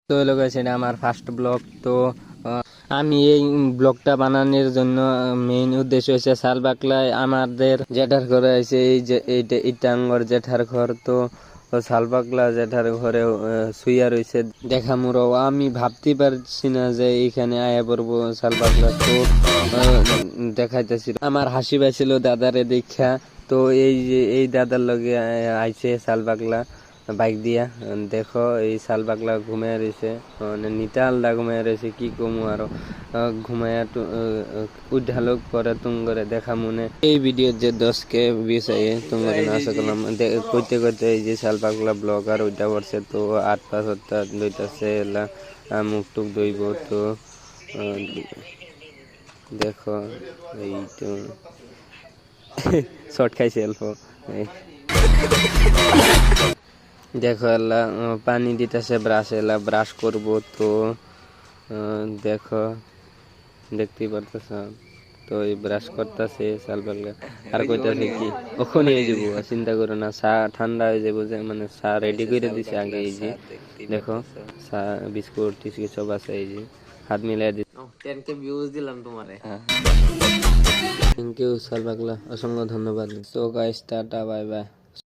তো হলো গাইস, এটা আমার ফার্স্ট ব্লগ। তো আমি এই ব্লগটা বানানোর জন্য মেইন উদ্দেশ্য হচ্ছে শালবাকলায় আমাদের জেঠার ঘরে আছে, এই যে এইটা ইটাঙ্গর জেঠার ঘর। তো শালবাকলা জেঠার ঘরে শুইয়া রয়েছে দেখামুরো। আমি ভাবতে পারছি না যে এইখানে আয়া পড়বো শালবাকলা। তো দেখাইতেছিল, আমার হাসি পাইছিল দাদারে দেখা। তো এই যে এই দাদার লগে আইছে শালবাকলা বাইক দিয়া। দেখো এই শালবাকলা ঘুমায় রয়েছে, মানে নিতালদা ঘুমায় রয়েছে, কি কমু আরো ঘুমায়া উঠালো করে তুম করে দেখা মনে এই ভিডিও যে 10K ভিউজ আইয়ে তোমার আশা করলাম। কইতে কইতে এই যে শালবাকলা ব্লগার ওইটা করছে। তো 8-5 দইতাছে এলা মুখ টুক দইব। তো দেখো এই তো শর্ট খাইছে অল্প। দেখো এলা পানি দিতেছে ব্রাশ, এলা ব্রাশ করব। তো দেখো দেখতেই পারতেছ। তো এই ব্রাশ করতেছে শালবাকলা আর কইতাছে কি ওখানে যাবো, চিন্তা করো না, চা ঠান্ডা হয়ে যাবো, যে মানে চা রেডি করে দিছে আগে। এই যে দেখো চা বিস্কুট টিস্কুট সব আছে, এই যে হাত মিলাই দিচ্ছে। 10K ভিউজ দিলাম তোমারে। থ্যাংক ইউ শালবাকলা, অসংখ্য ধন্যবাদ। So guys, tata, bye bye.